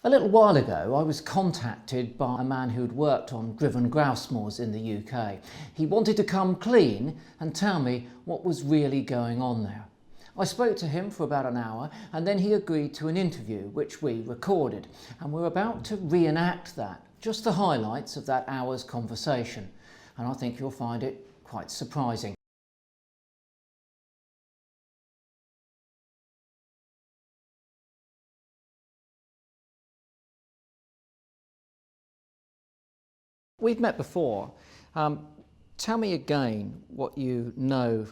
A little while ago, I was contacted by a man who'd worked on driven grouse moors in the UK. He wanted to come clean and tell me what was really going on there. I spoke to him for about an hour and then he agreed to an interview which we recorded, and we're about to reenact that, just the highlights of that hour's conversation, and I think you'll find it quite surprising. We've met before. Tell me again what you know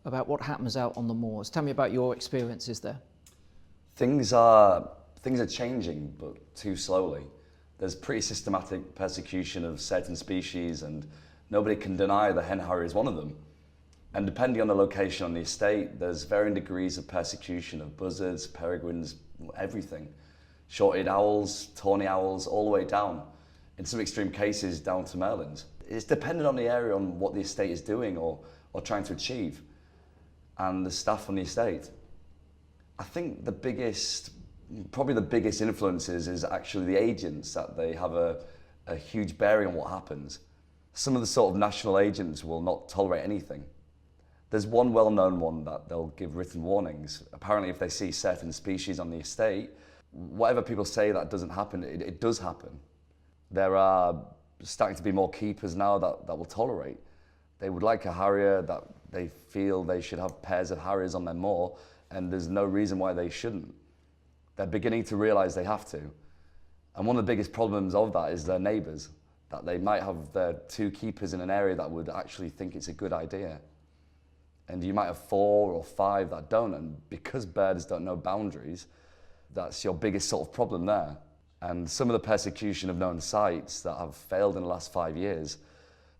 about what happens out on the moors. Tell me about your experiences there. Things are changing, but too slowly. There's pretty systematic persecution of certain species, and nobody can deny the hen harrier is one of them. And depending on the location on the estate, there's varying degrees of persecution of buzzards, peregrines, everything. Short-eared owls, tawny owls, all the way down. In some extreme cases, down to merlins. It's dependent on the area, on what the estate is doing or trying to achieve, and the staff on the estate. I think probably the biggest influences is actually the agents, that they have a huge bearing on what happens. Some of the sort of national agents will not tolerate anything. There's one well-known one that they'll give written warnings. Apparently if they see certain species on the estate, whatever people say that doesn't happen, it does happen. There are starting to be more keepers now that will tolerate. They would like a harrier, that they feel they should have pairs of harriers on their moor, and there's no reason why they shouldn't. They're beginning to realise they have to. And one of the biggest problems of that is their neighbours, that they might have their two keepers in an area that would actually think it's a good idea. And you might have 4 or 5 that don't, and because birds don't know boundaries, that's your biggest sort of problem there. And some of the persecution of known sites that have failed in the last 5 years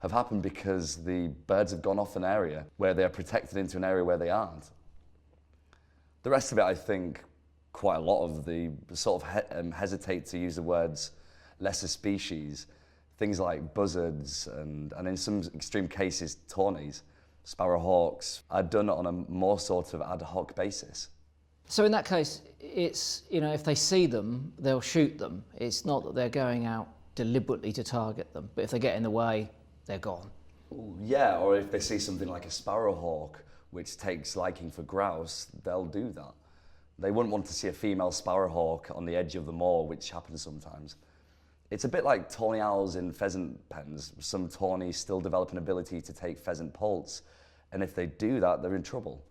have happened because the birds have gone off an area where they are protected into an area where they aren't. The rest of it, I think, quite a lot of the sort of hesitate to use the words lesser species, things like buzzards and in some extreme cases, tawnies, sparrowhawks, are done on a more sort of ad hoc basis. So in that case, it's, if they see them, they'll shoot them. It's not that they're going out deliberately to target them, but if they get in the way, they're gone. Yeah, or if they see something like a sparrowhawk, which takes liking for grouse, they'll do that. They wouldn't want to see a female sparrowhawk on the edge of the moor, which happens sometimes. It's a bit like tawny owls in pheasant pens. Some tawnies still develop an ability to take pheasant poults, and if they do that, they're in trouble.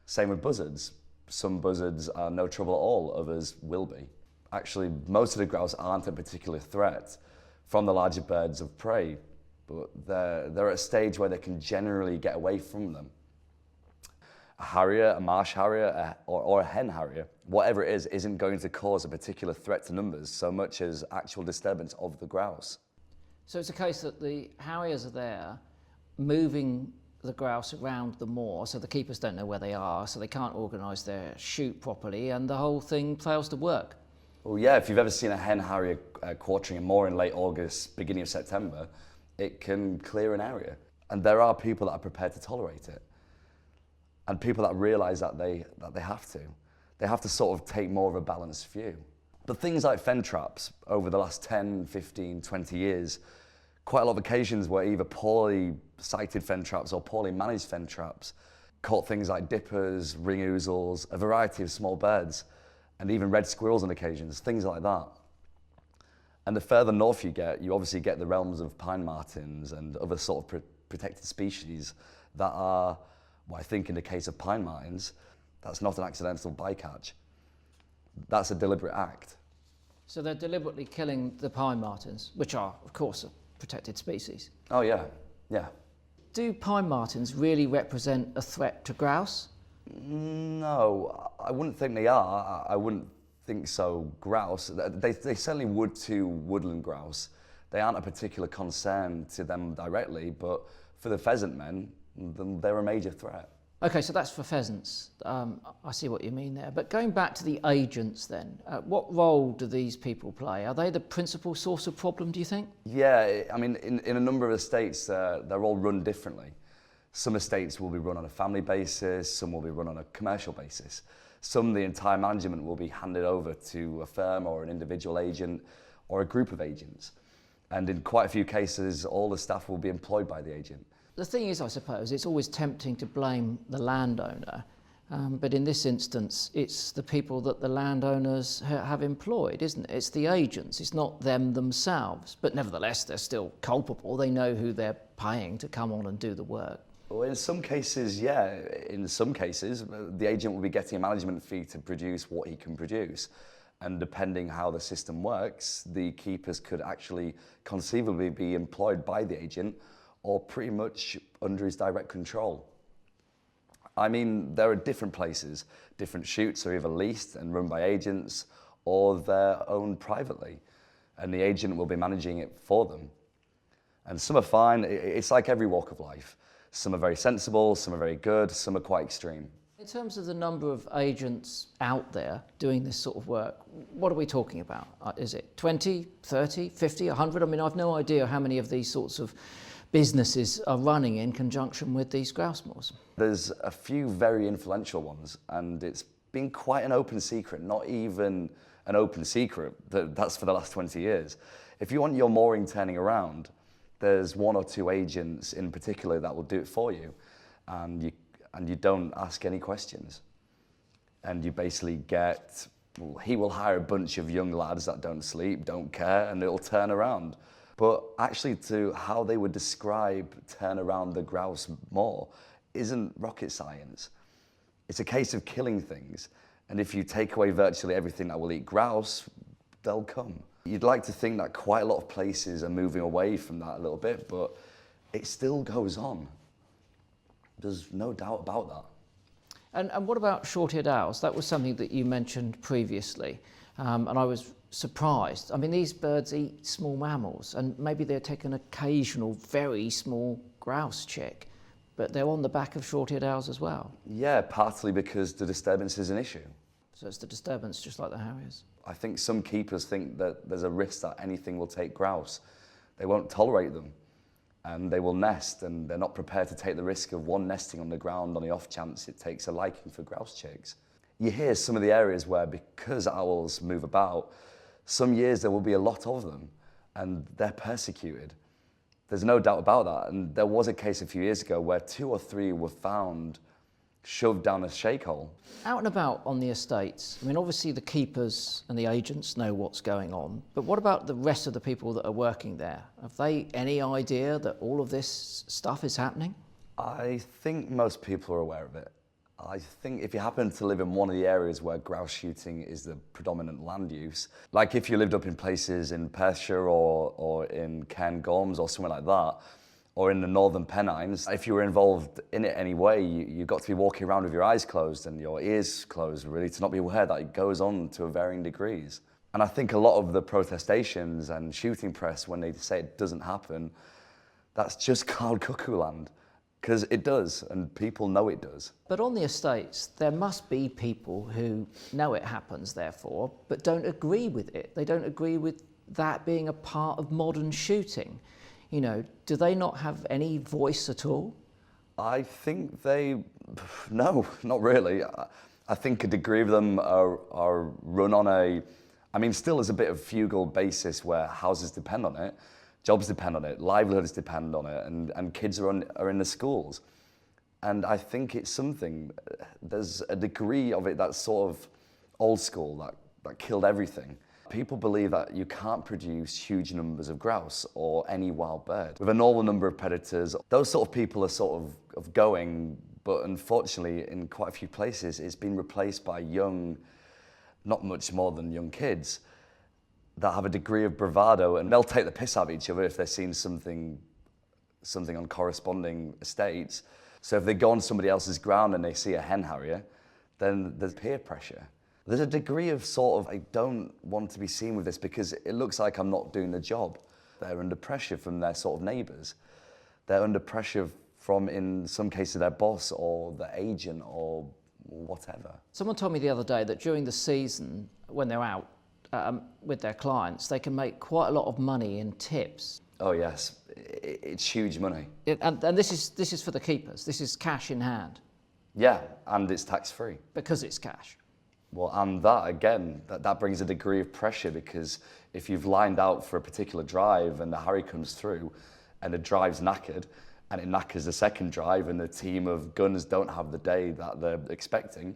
Same with buzzards. Some buzzards are no trouble at all, others will be. Actually, most of the grouse aren't a particular threat from the larger birds of prey, but they're at a stage where they can generally get away from them. A harrier, a marsh harrier, or a hen harrier, whatever it is, isn't going to cause a particular threat to numbers so much as actual disturbance of the grouse. So it's a case that the harriers are there, moving the grouse around the moor, so the keepers don't know where they are, so they can't organise their shoot properly, and the whole thing fails to work. Well, yeah, if you've ever seen a hen harrier quartering a moor in late August, beginning of September, it can clear an area. And there are people that are prepared to tolerate it. And people that realise that they have to. They have to sort of take more of a balanced view. But things like fen traps over the last 10, 15, 20 years, quite a lot of occasions were either poorly sighted fen traps or poorly managed fen traps. Caught things like dippers, ring ouzels, a variety of small birds, and even red squirrels on occasions, things like that. And the further north you get, you obviously get the realms of pine martens and other sort of protected species that are, well, I think in the case of pine martens, that's not an accidental bycatch. That's a deliberate act. So they're deliberately killing the pine martens, which are, of course, a protected species. Oh yeah, yeah. Do pine martens really represent a threat to grouse? No, I wouldn't think they are. I wouldn't think so. Grouse, they certainly would to woodland grouse. They aren't a particular concern to them directly, but for the pheasant men, they're a major threat. Okay, so that's for pheasants. I see what you mean there. But going back to the agents then, what role do these people play? Are they the principal source of problem, do you think? Yeah, I mean, in a number of estates, they're all run differently. Some estates will be run on a family basis, some will be run on a commercial basis. Some, the entire management will be handed over to a firm or an individual agent or a group of agents. And in quite a few cases, all the staff will be employed by the agent. The thing is, I suppose, it's always tempting to blame the landowner, but in this instance, it's the people that the landowners have employed, isn't it? It's the agents, it's not them themselves. But nevertheless, they're still culpable. They know who they're paying to come on and do the work. Well, in some cases, yeah. In some cases, the agent will be getting a management fee to produce what he can produce. And depending how the system works, the keepers could actually conceivably be employed by the agent or pretty much under his direct control. I mean, there are different places. Different shoots are either leased and run by agents or they're owned privately, and the agent will be managing it for them. And some are fine. It's like every walk of life. Some are very sensible, some are very good, some are quite extreme. In terms of the number of agents out there doing this sort of work, what are we talking about? Is it 20, 30, 50, 100? I mean, I've no idea how many of these sorts of businesses are running in conjunction with these grouse moors. There's a few very influential ones, and it's been quite an open secret, not even an open secret, that's for the last 20 years. If you want your mooring turning around, there's one or two agents in particular that will do it for you, and you don't ask any questions. And you basically get, well, he will hire a bunch of young lads that don't sleep, don't care, and it'll turn around. But actually, to how they would describe turn around the Grouse Moor isn't rocket science. It's a case of killing things, and if you take away virtually everything that will eat grouse, they'll come. You'd like to think that quite a lot of places are moving away from that a little bit, but it still goes on. There's no doubt about that. And what about short-eared owls? That was something that you mentioned previously, and I was surprised. I mean, these birds eat small mammals, and maybe they're taking an occasional very small grouse chick, but they're on the back of short-eared owls as well. Yeah, partly because the disturbance is an issue. So it's the disturbance, just like the harriers. I think some keepers think that there's a risk that anything will take grouse. They won't tolerate them, and they will nest, and they're not prepared to take the risk of one nesting on the ground on the off chance it takes a liking for grouse chicks. You hear some of the areas where, because owls move about, some years there will be a lot of them, and they're persecuted. There's no doubt about that, and there was a case a few years ago where 2 or 3 were found shoved down a shake hole. Out and about on the estates, I mean, obviously the keepers and the agents know what's going on, but what about the rest of the people that are working there? Have they any idea that all of this stuff is happening? I think most people are aware of it. I think if you happen to live in one of the areas where grouse shooting is the predominant land use, like if you lived up in places in Perthshire or in Cairngorms or somewhere like that, or in the Northern Pennines, if you were involved in it anyway, you got to be walking around with your eyes closed and your ears closed, really, to not be aware that it goes on to varying degrees. And I think a lot of the protestations and shooting press, when they say it doesn't happen, that's just cloud cuckoo land. Because it does, and people know it does. But on the estates, there must be people who know it happens, therefore, but don't agree with it. They don't agree with that being a part of modern shooting. You know, do they not have any voice at all? I think no, not really. I think a degree of them are run on still as a bit of fugal basis where houses depend on it. Jobs depend on it, livelihoods depend on it, and kids are in the schools. And I think it's something, there's a degree of it that's sort of old school, that killed everything. People believe that you can't produce huge numbers of grouse or any wild bird with a normal number of predators. Those sort of people are sort of going, but unfortunately in quite a few places it's been replaced by young, not much more than young kids, that have a degree of bravado, and they'll take the piss out of each other if they've seen something on corresponding estates. So if they go on somebody else's ground and they see a hen harrier, then there's peer pressure. There's a degree of sort of, I don't want to be seen with this because it looks like I'm not doing the job. They're under pressure from their sort of neighbours. They're under pressure from, in some cases, their boss or the agent or whatever. Someone told me the other day that during the season, when they're out, with their clients, they can make quite a lot of money in tips. Oh yes, it's huge money. And this is for the keepers. This is cash in hand. Yeah, and it's tax-free. Because it's cash. Well, and that again, that brings a degree of pressure, because if you've lined out for a particular drive and the Harry comes through and the drive's knackered and it knackers the second drive and the team of guns don't have the day that they're expecting,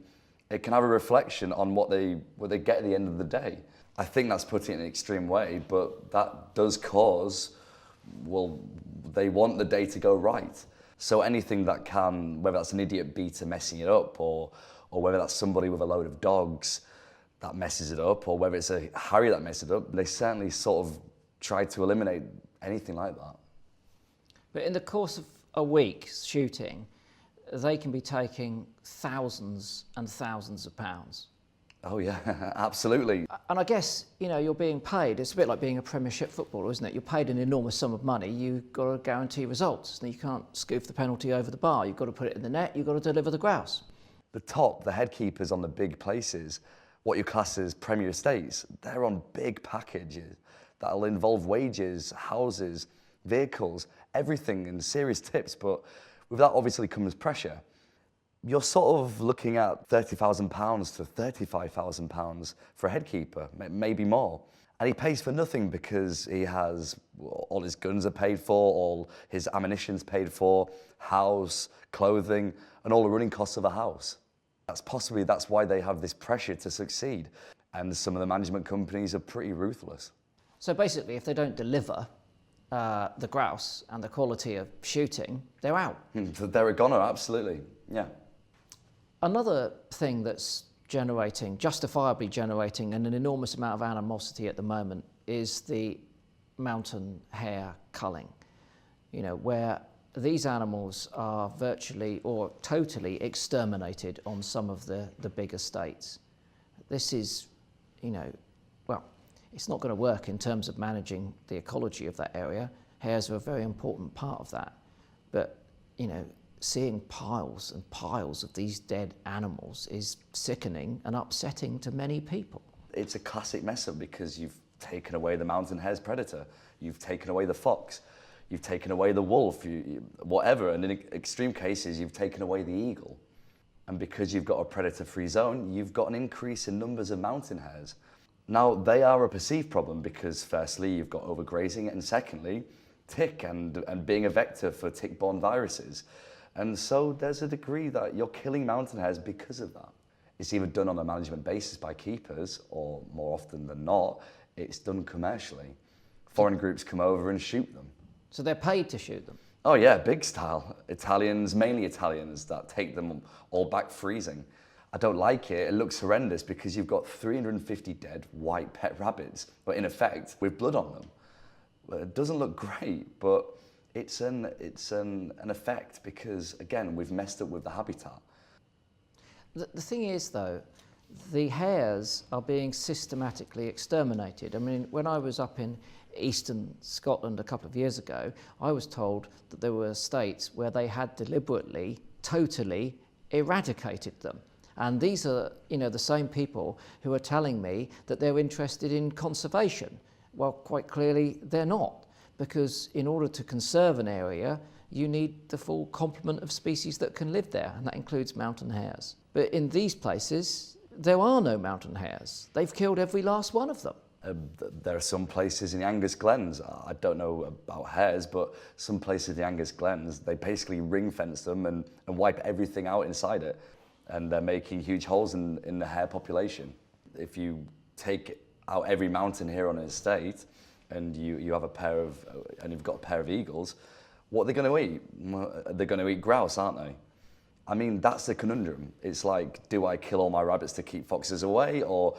it can have a reflection on what they get at the end of the day. I think that's putting it in an extreme way, but that does cause, well, they want the day to go right. So anything that can, whether that's an idiot beater messing it up, or whether that's somebody with a load of dogs that messes it up, or whether it's a Harry that messes it up, they certainly sort of try to eliminate anything like that. But in the course of a week shooting, they can be taking thousands and thousands of pounds. Oh yeah, absolutely. And I guess, you're being paid, it's a bit like being a Premiership footballer, isn't it? You're paid an enormous sum of money, you've got to guarantee results. You can't scoof the penalty over the bar, you've got to put it in the net, you've got to deliver the grouse. The head keepers on the big places, what you class as Premier Estates, they're on big packages that'll involve wages, houses, vehicles, everything, and serious tips, but with that obviously comes pressure. You're sort of looking at £30,000 to £35,000 for a head keeper, maybe more. And he pays for nothing because he has, all his guns are paid for, all his ammunition's paid for, house, clothing, and all the running costs of a house. That's why they have this pressure to succeed. And some of the management companies are pretty ruthless. So basically, if they don't deliver the grouse and the quality of shooting, they're out. They're a goner, absolutely, yeah. Another thing that's justifiably generating an enormous amount of animosity at the moment is the mountain hare culling, where these animals are virtually or totally exterminated on some of the big estates. This is, it's not going to work in terms of managing the ecology of that area. Hares are a very important part of that. But, seeing piles and piles of these dead animals is sickening and upsetting to many people. It's a classic mess up because you've taken away the mountain hare's predator, you've taken away the fox, you've taken away the wolf, whatever, and in extreme cases you've taken away the eagle. And because you've got a predator-free zone, you've got an increase in numbers of mountain hares. Now, they are a perceived problem because firstly, you've got overgrazing, and secondly, tick and being a vector for tick-borne viruses. And so there's a degree that you're killing mountain hares because of that. It's either done on a management basis by keepers, or more often than not, it's done commercially. Foreign groups come over and shoot them. So they're paid to shoot them? Oh yeah, big style. Italians, mainly Italians, that take them all back freezing. I don't like it. It looks horrendous because you've got 350 dead white pet rabbits, but in effect, with blood on them. Well, it doesn't look great, but it's an effect because, again, we've messed up with the habitat. The thing is, though, the hares are being systematically exterminated. I mean, when I was up in eastern Scotland a couple of years ago, I was told that there were estates where they had deliberately, totally eradicated them. And these are, the same people who are telling me that they're interested in conservation. Well, quite clearly they're not, because in order to conserve an area, you need the full complement of species that can live there, and that includes mountain hares. But in these places, there are no mountain hares. They've killed every last one of them. There are some places in the Angus Glens, I don't know about hares, but some places in the Angus Glens, they basically ring fence them and wipe everything out inside it. And they're making huge holes in the hare population. If you take out every mountain hare on an estate and you have you've got a pair of eagles, what are they going to eat? Well, they're going to eat grouse, aren't they? I mean, that's the conundrum. It's like, do I kill all my rabbits to keep foxes away, or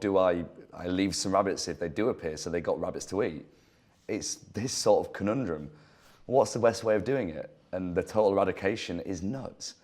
do I leave some rabbits if they do appear so they got rabbits to eat? It's this sort of conundrum. What's the best way of doing it? And the total eradication is nuts.